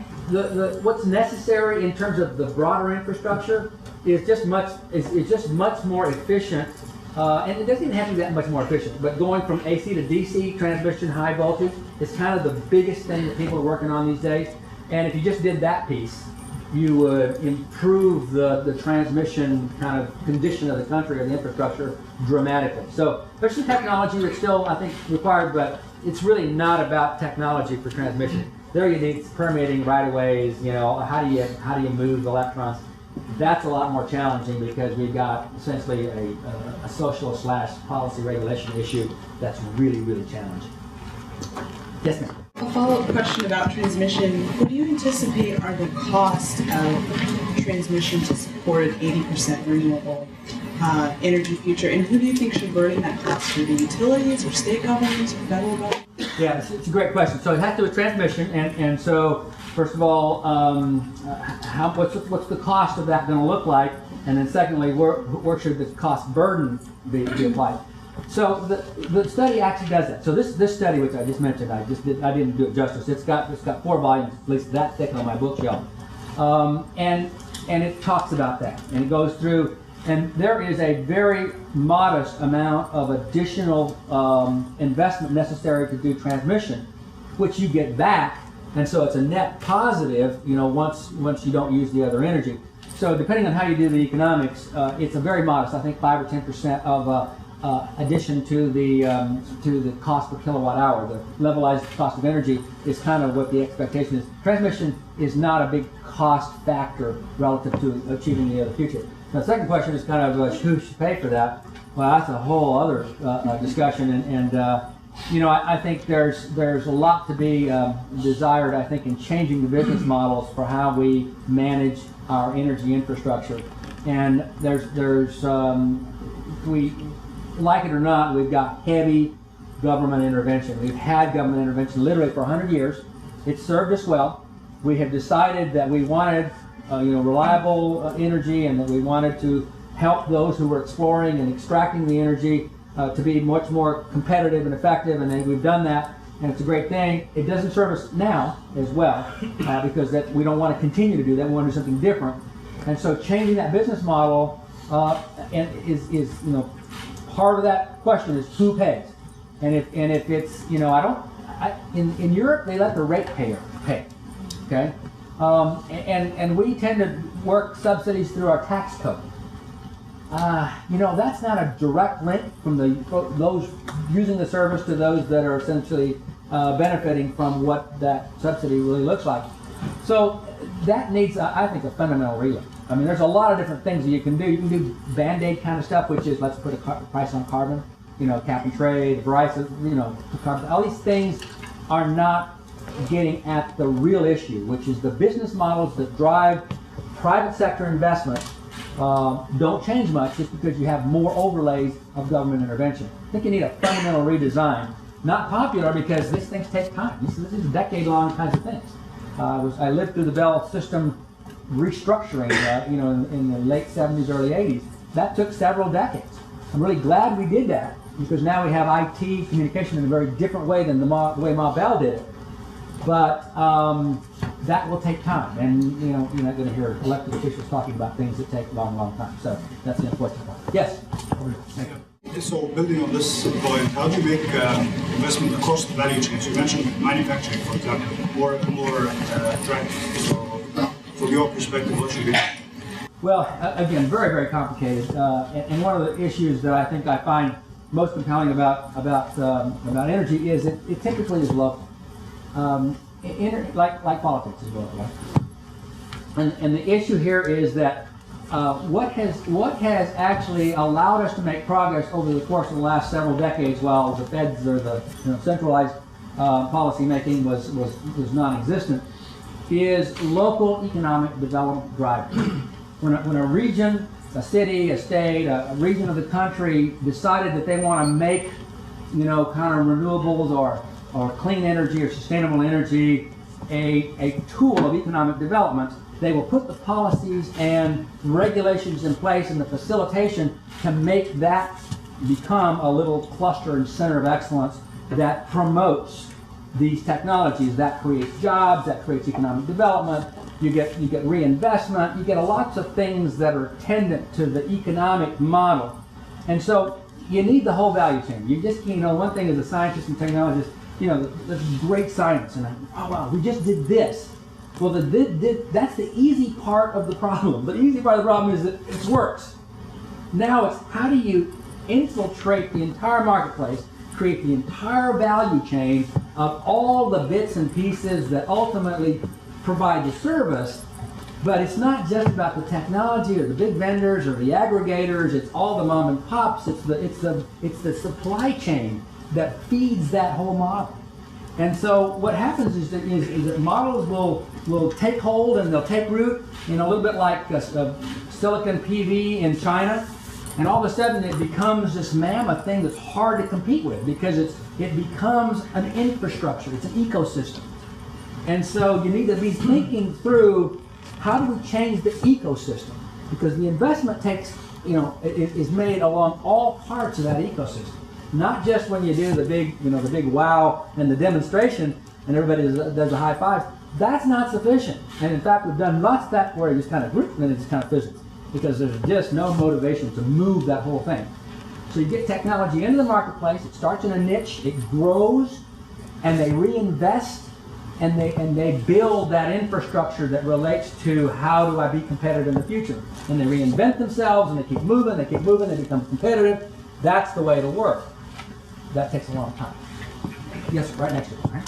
what's necessary in terms of the broader infrastructure is just much more efficient. And it doesn't even have to be that much more efficient, but going from AC to DC transmission high voltage is kind of the biggest thing that people are working on these days. And if you just did that piece, you would improve the transmission kind of condition of the country or the infrastructure dramatically. So there's some technology that's still, I think, required, but it's really not about technology for transmission. There you need permeating right-of-ways, how do you move electrons? That's a lot more challenging because we've got essentially a social / policy regulation issue that's really challenging. Yes, ma'am. A follow-up question about transmission. What do you anticipate are the cost of transmission to support an 80% renewable energy future? And who do you think should burden that cost? Are the utilities or state governments or federal government? Yeah, it's a great question. So it has to do with transmission, and so first of all, what's the cost of that going to look like? And then secondly, where should the cost burden be applied? So the study actually does that. So this study, which I just mentioned, I didn't do it justice. It's got 4 volumes, at least that thick on my bookshelf, and it talks about that, and it goes through. And there is a very modest amount of additional investment necessary to do transmission, which you get back, and so it's a net positive. Once you don't use the other energy. So depending on how you do the economics, it's a very modest. I think 5 or 10% of addition to the cost per kilowatt hour. The levelized cost of energy is kind of what the expectation is. Transmission is not a big cost factor relative to achieving the other future. Now, the second question is kind of who should pay for that? Well, that's a whole other discussion, and I think there's a lot to be desired. I think in changing the business models for how we manage our energy infrastructure, and we like it or not, we've got heavy government intervention. We've had government intervention literally for 100 years. It's served us well. We have decided that we wanted reliable energy, and that we wanted to help those who were exploring and extracting the energy to be much more competitive and effective, and we've done that, and it's a great thing. It doesn't serve us now as well because we don't want to continue to do that. We want to do something different, and so changing that business model is part of that question is who pays, and if it's in Europe they let the ratepayer pay, okay. And we tend to work subsidies through our tax code. That's not a direct link from those using the service to those that are essentially benefiting from what that subsidy really looks like. So that needs, I think, a fundamental relook. I mean, there's a lot of different things that you can do. You can do Band-Aid kind of stuff, which is let's put a price on carbon, cap and trade, price of, carbon. All these things are not getting at the real issue, which is the business models that drive private sector investment don't change much just because you have more overlays of government intervention. I think you need a fundamental redesign. Not popular because these things take time. This is decade-long kinds of things. I lived through the Bell system restructuring, in the late 70s, early 80s. That took several decades. I'm really glad we did that, because now we have IT communication in a very different way than the way Ma Bell did it. But that will take time, and you're not going to hear elected officials talking about things that take a long, long time. So that's the unfortunate part. Yes. Thank you. So building on this point, how do you make investment across the value chain? So you mentioned manufacturing, for example, more attractive. So from your perspective, what should be? Well, again, very, very complicated. And one of the issues that I think I find most compelling about energy is it typically is local. Like politics is local. And the issue here is that what has actually allowed us to make progress over the course of the last several decades, while the Feds or the centralized policy making was non-existent, is local economic development drivers. When a region, a city, a state, a region of the country decided that they want to make, kind of renewables or clean energy or sustainable energy a tool of economic development, they will put the policies and regulations in place and the facilitation to make that become a little cluster and center of excellence that promotes these technologies. That creates jobs, that creates economic development, you get reinvestment, you get lots of things that are attendant to the economic model. And so you need the whole value chain. You just, one thing as a scientist and technologist, there's great science, and oh wow, we just did this. Well, that's the easy part of the problem. The easy part of the problem is that it works. Now it's how do you infiltrate the entire marketplace, create the entire value chain of all the bits and pieces that ultimately provide the service. But it's not just about the technology or the big vendors or the aggregators. It's all the mom and pops. It's the supply chain that feeds that whole model. And so what happens is that models will take hold and they'll take root, a little bit like silicon PV in China, and all of a sudden it becomes this mammoth thing that's hard to compete with because it becomes an infrastructure, it's an ecosystem. And so you need to be thinking through how do we change the ecosystem, because the investment takes, is made along all parts of that ecosystem. Not just when you do the big wow and the demonstration and everybody does the high fives. That's not sufficient. And in fact, we've done lots of that where it just kind of group and then it just kind of fizzles because there's just no motivation to move that whole thing. So you get technology into the marketplace, it starts in a niche, it grows, and they reinvest and they build that infrastructure that relates to how do I be competitive in the future. And they reinvent themselves and they keep moving, they become competitive. That's the way it'll work. That takes a long time. Yes, right next to it, right?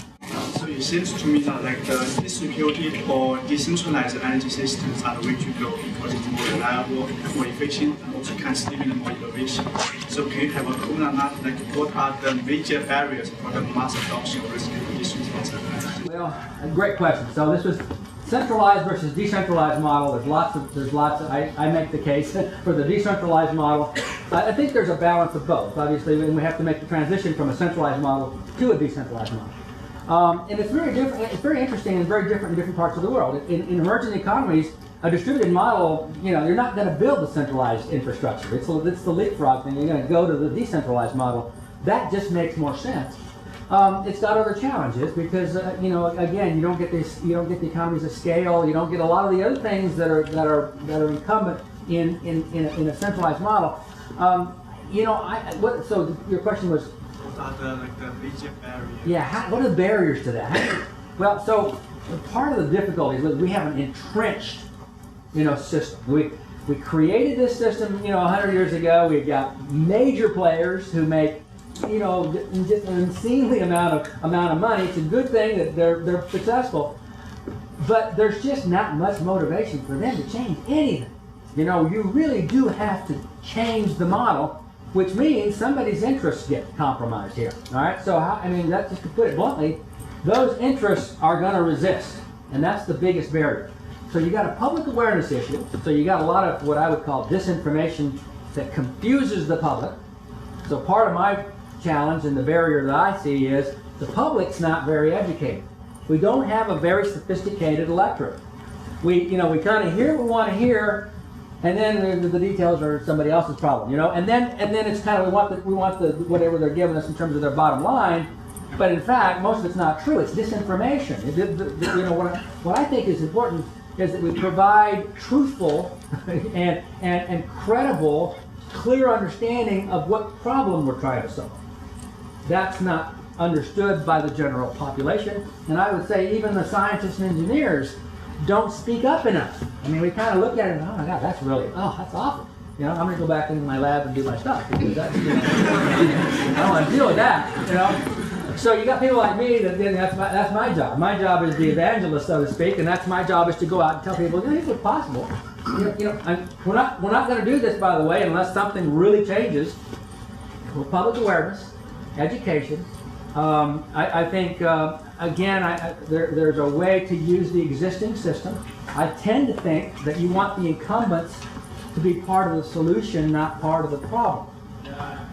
So it seems to me that the distributed or decentralized energy systems are the way to go because it's more reliable, more efficient, and also can stimulate more innovation. So can you have a comment on that? What are the major barriers for the mass adoption of this decentralized energy? Well, a great question. So this was centralized versus decentralized model. There's lots of. I make the case for the decentralized model. I think there's a balance of both. Obviously, we have to make the transition from a centralized model to a decentralized model. And it's very different. It's very interesting and very different in different parts of the world. In emerging economies, a distributed model, you're not going to build a centralized infrastructure. It's the leapfrog thing. You're going to go to the decentralized model. That just makes more sense. It's got other challenges because again, you don't get the economies of scale. You don't get a lot of the other things that are incumbent in a centralized model. So your question was, What are the major barriers? Yeah, what are the barriers to that? Well, so part of the difficulty is we have an entrenched, system. We created this system, 100 years ago. We've got major players who make, just an insanely amount of money. It's a good thing that they're successful, but there's just not much motivation for them to change anything. You really do have to change the model, which means somebody's interests get compromised here. All right, so that's just to put it bluntly, those interests are going to resist, and that's the biggest barrier. So you got a public awareness issue. So you got a lot of what I would call disinformation that confuses the public. So part of my challenge and the barrier that I see is the public's not very educated. We don't have a very sophisticated electorate. We kind of hear what we want to hear, And then the details are somebody else's problem, you know. And then it's kind of we want the whatever they're giving us in terms of their bottom line, but in fact most of it's not true. It's disinformation. You know, what I think is important is that we provide truthful and credible, clear understanding of what problem we're trying to solve. That's not understood by the general population, and I would say even the scientists and engineers don't speak up enough. I mean, we kind of look at it and, oh my God, that's awful. You know, I'm going to go back into my lab and do my stuff because that's, you know, I don't want to deal with that, you know. So you got people like me that's my job. My job is the evangelist, so to speak, and that's my job is to go out and tell people, here's what's possible. You know, we're not going to do this, by the way, unless something really changes. For public awareness, education. I think, again, there's a way to use the existing system. I tend to think that you want the incumbents to be part of the solution, not part of the problem.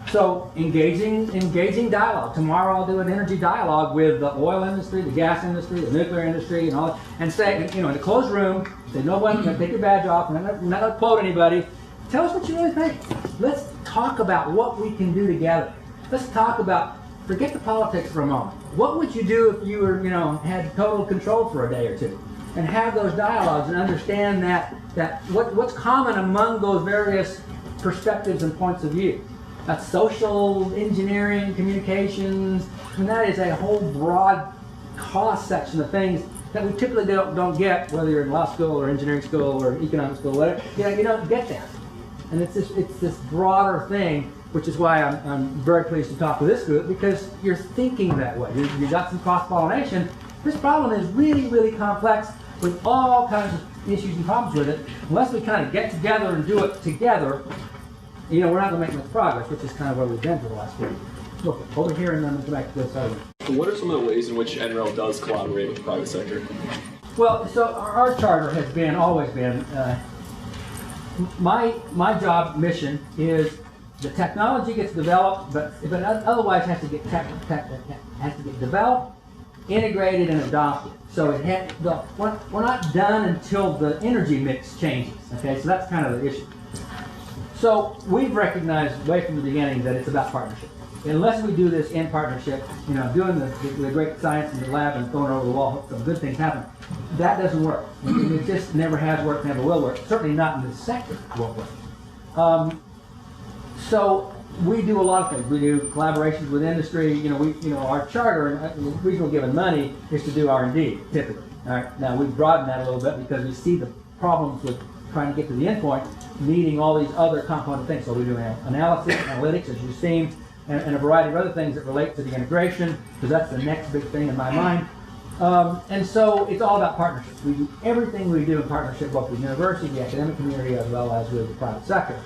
So engaging dialogue. Tomorrow I'll do an energy dialogue with the oil industry, the gas industry, the nuclear industry, and all that, and say, you know, in a closed room, say, no one, take your badge off, and I'm not going to quote anybody. Tell us what you really think. Let's talk about what we can do together. Let's talk about, forget the politics for a moment. What would you do if you were, you know, had total control for a day or two? And have those dialogues and understand that what's common among those various perspectives and points of view. That's social engineering, communications, and that is a whole broad cross section of things that we typically don't get, whether you're in law school or engineering school or economic school, whatever. You don't get that. And it's this broader thing, which is why I'm very pleased to talk with this group, because you're thinking that way. You got some cross-pollination. This problem is really, really complex with all kinds of issues and problems with it. Unless we kind of get together and do it together, you know, we're not going to make much progress, which is kind of where we've been for the last week. Look, over here and then go back to this other. So what are some of the ways in which NREL does collaborate with the private sector? Well, so our charter has always been, my job mission is the technology gets developed, but otherwise has to get developed, integrated, and adopted. So we're not done until the energy mix changes. Okay, so that's kind of the issue. So we've recognized way from the beginning that it's about partnership. Unless we do this in partnership, you know, doing the great science in the lab and throwing it over the wall, hope some good things happen, that doesn't work. It just never has worked, never will work. Certainly not in this sector it won't work. So we do a lot of things. We do collaborations with industry. You know, our charter, and the reason we're given money is to do R&D typically. All right. Now we've broadened that a little bit because we see the problems with trying to get to the endpoint, needing all these other component things. So we do analysis, analytics, as you've seen, and a variety of other things that relate to the integration, because that's the next big thing in my mind. And so it's all about partnerships. We do everything we do in partnership, both with the university, the academic community, as well as with the private sector.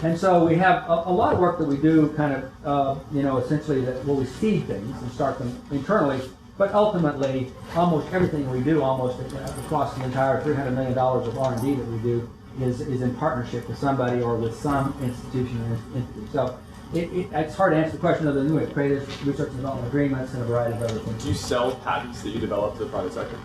And so we have a lot of work that we do kind of, you know, essentially where we seed things and start them internally, but ultimately almost everything we do, almost across the entire $300 million of R&D that we do is in partnership with somebody or with some institution or entity. So it's hard to answer the question other than we creative research and development agreements and a variety of other things. Do you sell patents that you develop to the private sector?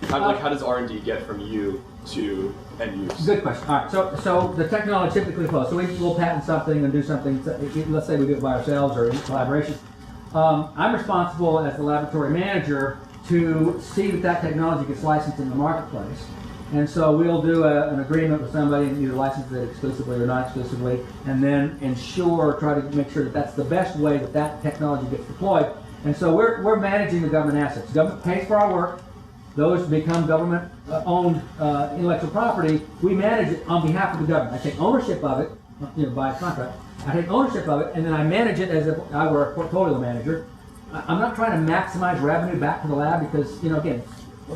How does R&D get from you to end use? Good question. All right. So the technology typically flows. So we'll patent something and do something. Let's say we do it by ourselves or in collaboration. I'm responsible as the laboratory manager to see that technology gets licensed in the marketplace. And so we'll do an agreement with somebody and either license it exclusively or not exclusively, and then try to make sure that that's the best way that technology gets deployed. And so we're managing the government assets. The government pays for our work. Those become government-owned intellectual property. We manage it on behalf of the government. I take ownership of it, you know, by contract. I take ownership of it, and then I manage it as if I were a portfolio manager. I'm not trying to maximize revenue back to the lab because, you know, again,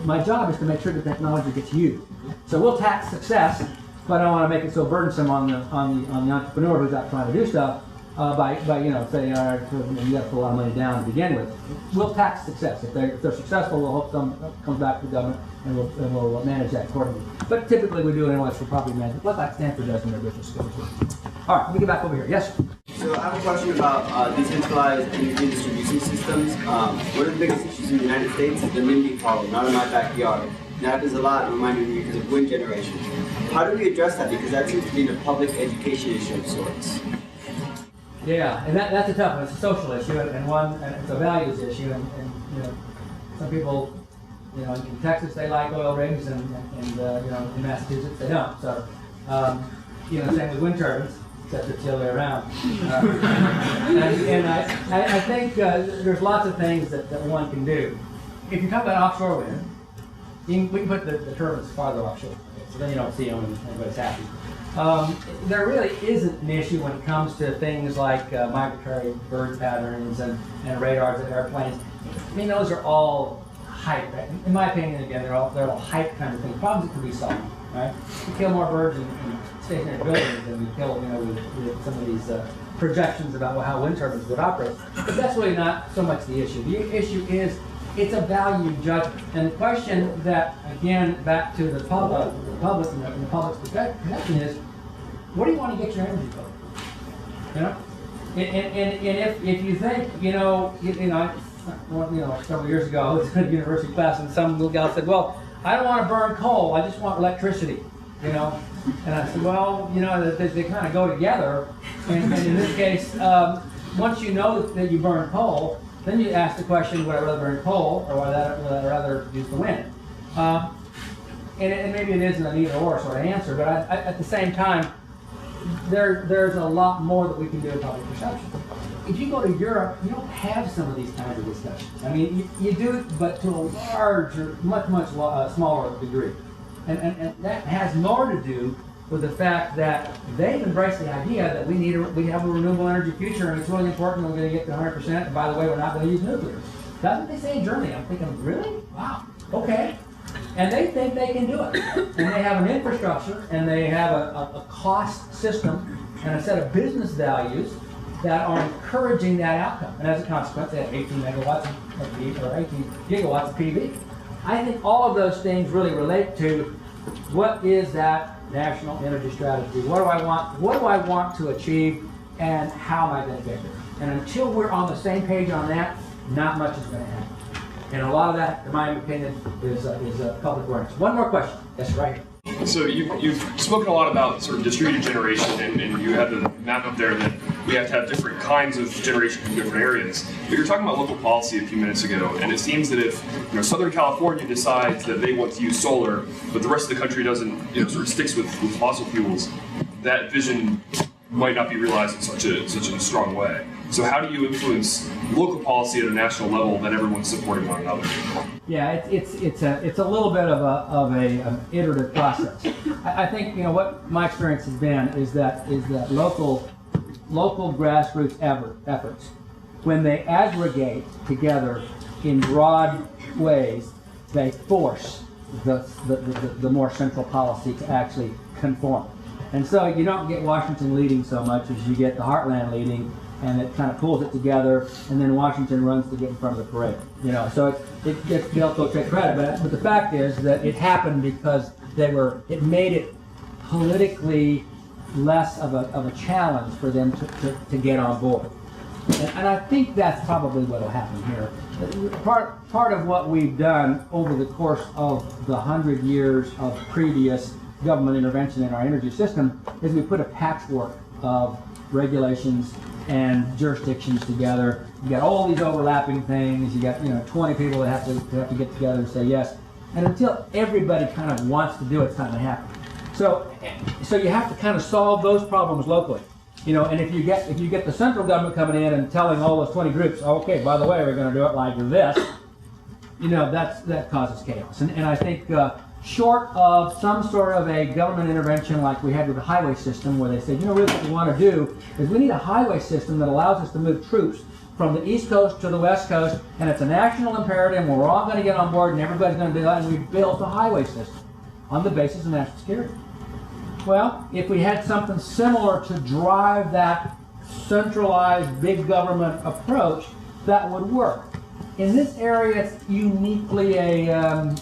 my job is to make sure the technology gets used. So we'll tax success, but I don't want to make it so burdensome on the entrepreneur who's out trying to do stuff by you know, saying, all right, you got to put a lot of money down to begin with. We'll tax success. If they're successful, we'll hope some comes back to the government and we'll manage that accordingly. But typically we do it intellectual property management, like Stanford does in their business schools. All right, let me get back over here. Yes? So I have a question about decentralized energy distribution systems. One of the biggest issues in the United States is the NIMBY problem, not in my backyard. that is a lot reminding me because of wind generation. How do we address that? Because that seems to be a public education issue of sorts. Yeah, and that's a tough one. It's a social issue, and it's a values issue, and some people, in Texas they like oil rigs, and in Massachusetts they don't. So, same with wind turbines, except it's the other way around. And I think there's lots of things that one can do. If you talk about offshore wind, we can put the turbines farther offshore, so then you don't see them and everybody's happy. There really isn't an issue when it comes to things like migratory bird patterns and radars of airplanes. I mean, those are all hype. In my opinion, again, they're all hype kind of things. Problems that can be solved, right? We kill more birds in stationary buildings than we kill, with some of these projections about how wind turbines would operate. But that's really not so much the issue. The issue is it's a value judgment. And the question that, again, back to the public and the public's perception is, what do you want to get your energy from? And if you think, several years ago, I was in a university class, and some little gal said, "Well, I don't want to burn coal. I just want electricity." And I said, "Well, they kind of go together." And in this case, once you know that you burn coal, then you ask the question, would I rather burn coal or would I rather use the wind? And maybe it isn't an either or sort of answer, but at the same time, there's a lot more that we can do in public perception. If you go to Europe, you don't have some of these kinds of discussions. I mean, you do, but to a larger, much smaller degree. And that has more to do with the fact that they've embraced the idea that we have a renewable energy future, and it's really important, we're going to get to 100%, and by the way, we're not going to use nuclear. That's what they say in Germany. I'm thinking, really? Wow, okay. And they think they can do it. And they have an infrastructure, and they have a cost system, and a set of business values that are encouraging that outcome. And as a consequence, they have 18 megawatts of PV, or 18 gigawatts of PV. I think all of those things really relate to what is that national energy strategy? What do I want? What do I want to achieve, and how am I going to get there? And until we're on the same page on that, not much is going to happen. And a lot of that, in my opinion, is public awareness. One more question. Yes, right here. So you've spoken a lot about sort of distributed generation, and you have the map up there that we have to have different kinds of generation from different areas. But you were talking about local policy a few minutes ago, and it seems that if Southern California decides that they want to use solar, but the rest of the country doesn't, sort of sticks with fossil fuels, that vision might not be realized in such a strong way. So how do you influence local policy at a national level that everyone's supporting one another? Yeah, it's a little bit of an iterative process. I think what my experience has been is that local grassroots efforts, when they aggregate together in broad ways, they force the more central policy to actually conform. And so you don't get Washington leading so much as you get the heartland leading, and it kind of pulls it together, and then Washington runs to get in front of the parade. So they'll go take credit, but the fact is that it happened because it made it politically less of a challenge for them to get on board. And I think that's probably what will happen here. Part of what we've done over the course of the 100 years of previous government intervention in our energy system is we put a patchwork of regulations and jurisdictions together. You got all these overlapping things. You got 20 people that have to get together and say yes. And until everybody kind of wants to do it, it's not going to happen. So you have to kind of solve those problems locally. And if you get the central government coming in and telling all those 20 groups, okay, by the way, we're going to do it like this, that causes chaos. And I think short of some sort of a government intervention like we had with the highway system, where they said, really what we want to do is we need a highway system that allows us to move troops from the East Coast to the West Coast, and it's a national imperative, and we're all going to get on board, and everybody's going to do that, and we built a highway system on the basis of national security. Well, if we had something similar to drive that centralized big government approach, that would work. In this area, it's uniquely a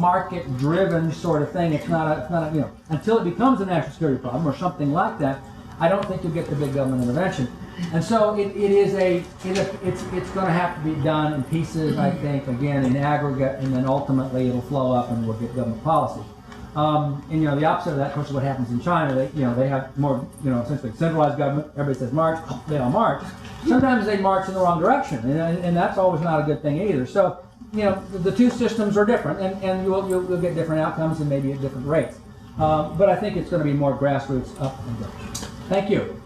market-driven sort of thing. It's not a until it becomes a national security problem or something like that. I don't think you'll get the big government intervention. And so it's going to have to be done in pieces, I think, again, in aggregate, and then ultimately it'll flow up and we'll get government policy. And the opposite of that, of course, is what happens in China. They have more, essentially centralized government. Everybody says march, they all march. Sometimes they march in the wrong direction, and that's always not a good thing either. So, the two systems are different, and you'll get different outcomes and maybe at different rates. But I think it's going to be more grassroots up and down. Thank you.